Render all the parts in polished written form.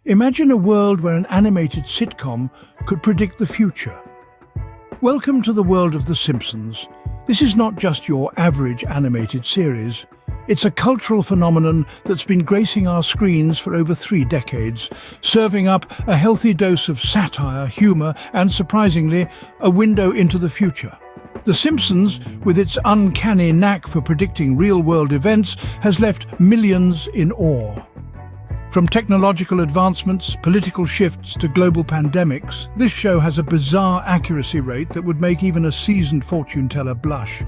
Imagine a world where an animated sitcom could predict the future. Welcome to the world of The Simpsons. This is not just your average animated series. It's a cultural phenomenon that's been gracing our screens for over 3 decades, serving up a healthy dose of satire, humour and, surprisingly, a window into the future. The Simpsons, with its uncanny knack for predicting real-world events, has left millions in awe. From technological advancements, political shifts to global pandemics, this show has a bizarre accuracy rate that would make even a seasoned fortune teller blush.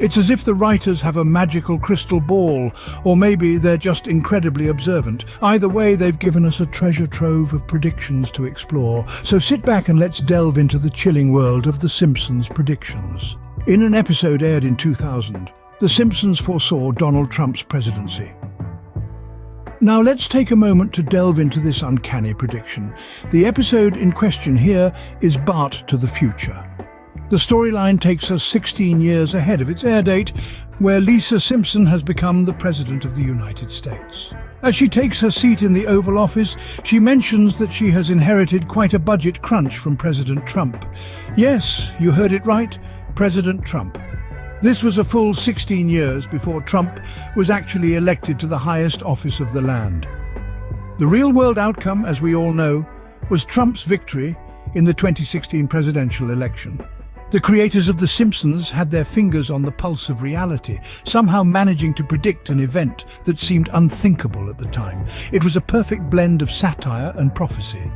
It's as if the writers have a magical crystal ball, or maybe they're just incredibly observant. Either way, they've given us a treasure trove of predictions to explore. So sit back and let's delve into the chilling world of The Simpsons predictions. In an episode aired in 2000, The Simpsons foresaw Donald Trump's presidency. Now let's take a moment to delve into this uncanny prediction. The episode in question here is Bart to the Future. The storyline takes us 16 years ahead of its air date, where Lisa Simpson has become the President of the United States. As she takes her seat in the Oval Office, she mentions that she has inherited quite a budget crunch from President Trump. Yes, you heard it right, President Trump. This was a full 16 years before Trump was actually elected to the highest office of the land. The real-world outcome, as we all know, was Trump's victory in the 2016 presidential election. The creators of The Simpsons had their fingers on the pulse of reality, somehow managing to predict an event that seemed unthinkable at the time. It was a perfect blend of satire and prophecy.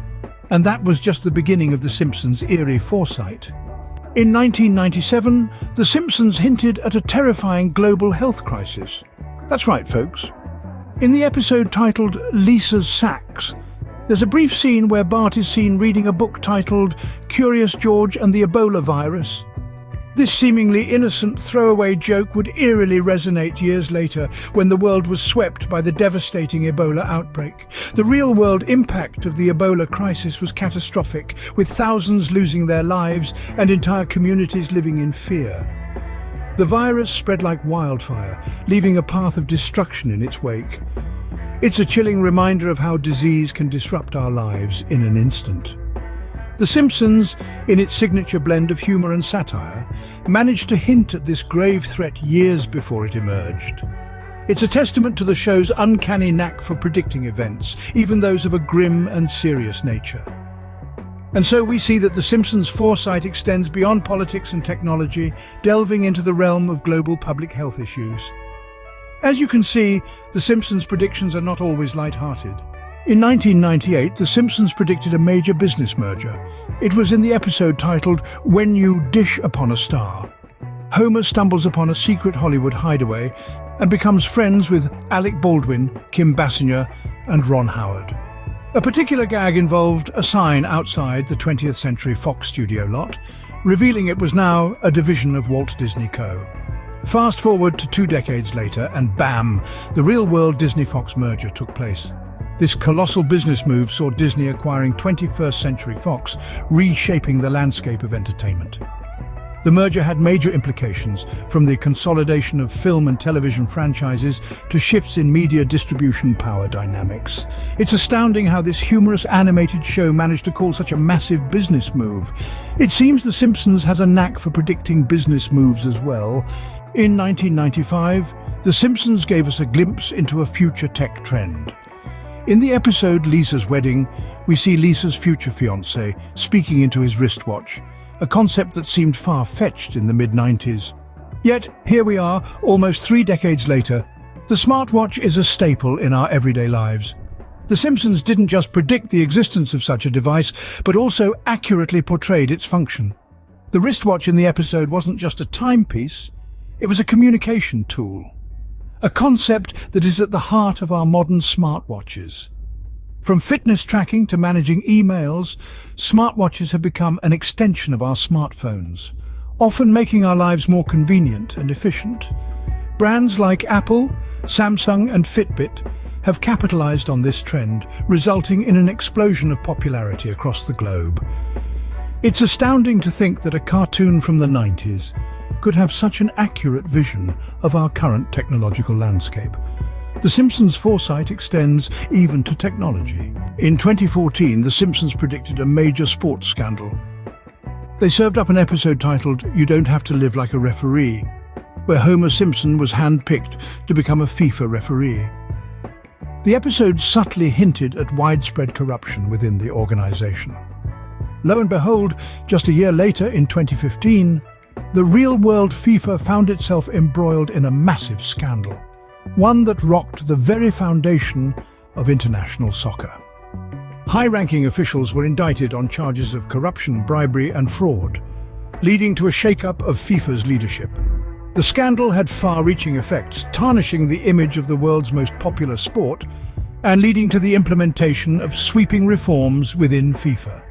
And that was just the beginning of The Simpsons' eerie foresight. In 1997, The Simpsons hinted at a terrifying global health crisis. That's right, folks. In the episode titled Lisa's Sacks, there's a brief scene where Bart is seen reading a book titled Curious George and the Ebola Virus. This seemingly innocent throwaway joke would eerily resonate years later when the world was swept by the devastating Ebola outbreak. The real-world impact of the Ebola crisis was catastrophic, with thousands losing their lives and entire communities living in fear. The virus spread like wildfire, leaving a path of destruction in its wake. It's a chilling reminder of how disease can disrupt our lives in an instant. The Simpsons, in its signature blend of humour and satire, managed to hint at this grave threat years before it emerged. It's a testament to the show's uncanny knack for predicting events, even those of a grim and serious nature. And so we see that The Simpsons' foresight extends beyond politics and technology, delving into the realm of global public health issues. As you can see, The Simpsons' predictions are not always light-hearted. In 1998, The Simpsons predicted a major business merger. It was in the episode titled When You Dish Upon a Star. Homer stumbles upon a secret Hollywood hideaway and becomes friends with Alec Baldwin, Kim Basinger, and Ron Howard. A particular gag involved a sign outside the 20th Century Fox studio lot, revealing it was now a division of Walt Disney Co. Fast forward to 2 decades later, and bam, the real-world Disney-Fox merger took place. This colossal business move saw Disney acquiring 21st Century Fox, reshaping the landscape of entertainment. The merger had major implications, from the consolidation of film and television franchises to shifts in media distribution power dynamics. It's astounding how this humorous animated show managed to call such a massive business move. It seems The Simpsons has a knack for predicting business moves as well. In 1995, The Simpsons gave us a glimpse into a future tech trend. In the episode Lisa's Wedding, we see Lisa's future fiancé speaking into his wristwatch, a concept that seemed far-fetched in the mid-90s. Yet, here we are, almost 3 decades later. The smartwatch is a staple in our everyday lives. The Simpsons didn't just predict the existence of such a device, but also accurately portrayed its function. The wristwatch in the episode wasn't just a timepiece, it was a communication tool. A concept that is at the heart of our modern smartwatches. From fitness tracking to managing emails, smartwatches have become an extension of our smartphones, often making our lives more convenient and efficient. Brands like Apple, Samsung and Fitbit have capitalized on this trend, resulting in an explosion of popularity across the globe. It's astounding to think that a cartoon from the 90s could have such an accurate vision of our current technological landscape. The Simpsons' foresight extends even to technology. In 2014, The Simpsons predicted a major sports scandal. They served up an episode titled "You Don't Have to Live Like a Referee," where Homer Simpson was handpicked to become a FIFA referee. The episode subtly hinted at widespread corruption within the organization. Lo and behold, just a year later, in 2015, the real-world FIFA found itself embroiled in a massive scandal, one that rocked the very foundation of international soccer. High-ranking officials were indicted on charges of corruption, bribery and fraud, leading to a shake-up of FIFA's leadership. The scandal had far-reaching effects, tarnishing the image of the world's most popular sport and leading to the implementation of sweeping reforms within FIFA.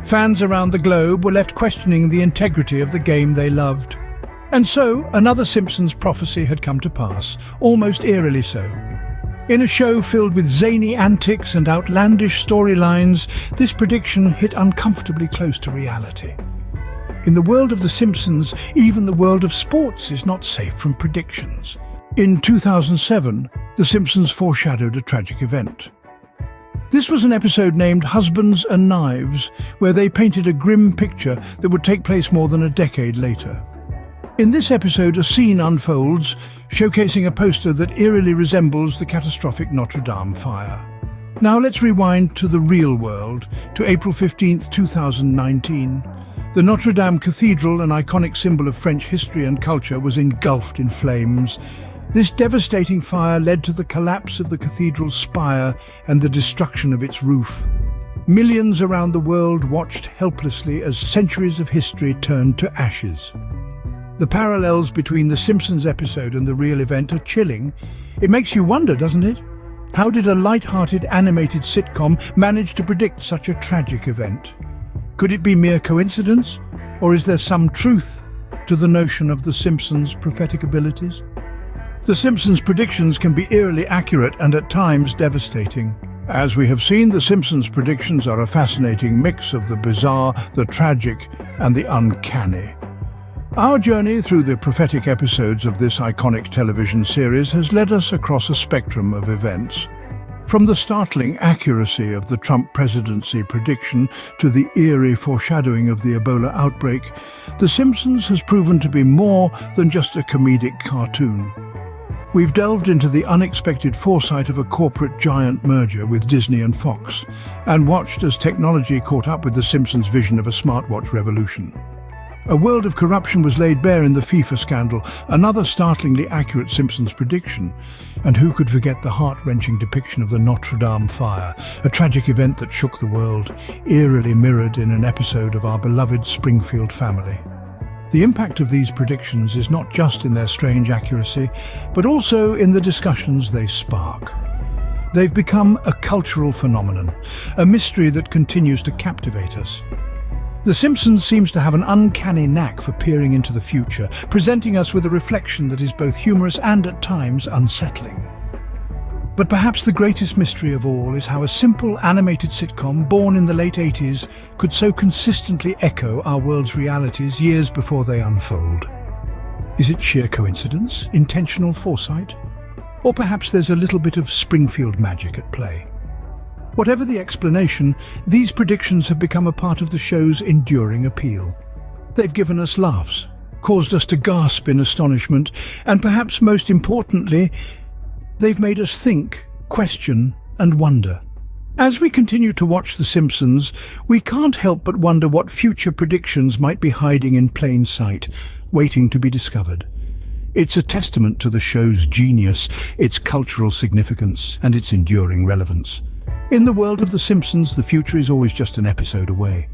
Fans around the globe were left questioning the integrity of the game they loved. And so, another Simpsons prophecy had come to pass, almost eerily so. In a show filled with zany antics and outlandish storylines, this prediction hit uncomfortably close to reality. In the world of The Simpsons, even the world of sports is not safe from predictions. In 2007, The Simpsons foreshadowed a tragic event. This was an episode named Husbands and Knives, where they painted a grim picture that would take place more than a decade later. In this episode, a scene unfolds, showcasing a poster that eerily resembles the catastrophic Notre-Dame Fire. Now let's rewind to the real world, to April 15th, 2019. The Notre-Dame Cathedral, an iconic symbol of French history and culture, was engulfed in flames. This devastating fire led to the collapse of the cathedral's spire and the destruction of its roof. Millions around the world watched helplessly as centuries of history turned to ashes. The parallels between the Simpsons episode and the real event are chilling. It makes you wonder, doesn't it? How did a light-hearted animated sitcom manage to predict such a tragic event? Could it be mere coincidence, or is there some truth to the notion of The Simpsons' prophetic abilities? The Simpsons' predictions can be eerily accurate and at times devastating. As we have seen, The Simpsons' predictions are a fascinating mix of the bizarre, the tragic, and the uncanny. Our journey through the prophetic episodes of this iconic television series has led us across a spectrum of events. From the startling accuracy of the Trump Presidency prediction to the eerie foreshadowing of the Ebola outbreak, The Simpsons has proven to be more than just a comedic cartoon. We've delved into the unexpected foresight of a corporate giant merger with Disney and Fox, and watched as technology caught up with The Simpsons' vision of a smartwatch revolution. A world of corruption was laid bare in the FIFA scandal, another startlingly accurate Simpsons prediction. And who could forget the heart-wrenching depiction of the Notre-Dame Fire, a tragic event that shook the world, eerily mirrored in an episode of our beloved Springfield family. The impact of these predictions is not just in their strange accuracy, but also in the discussions they spark. They've become a cultural phenomenon, a mystery that continues to captivate us. The Simpsons seems to have an uncanny knack for peering into the future, presenting us with a reflection that is both humorous and at times unsettling. But perhaps the greatest mystery of all is how a simple animated sitcom born in the late 80s could so consistently echo our world's realities years before they unfold. Is it sheer coincidence, intentional foresight? Or perhaps there's a little bit of Springfield magic at play? Whatever the explanation, these predictions have become a part of the show's enduring appeal. They've given us laughs, caused us to gasp in astonishment, and perhaps most importantly, they've made us think, question, and wonder. As we continue to watch The Simpsons, we can't help but wonder what future predictions might be hiding in plain sight, waiting to be discovered. It's a testament to the show's genius, its cultural significance, and its enduring relevance. In the world of The Simpsons, the future is always just an episode away.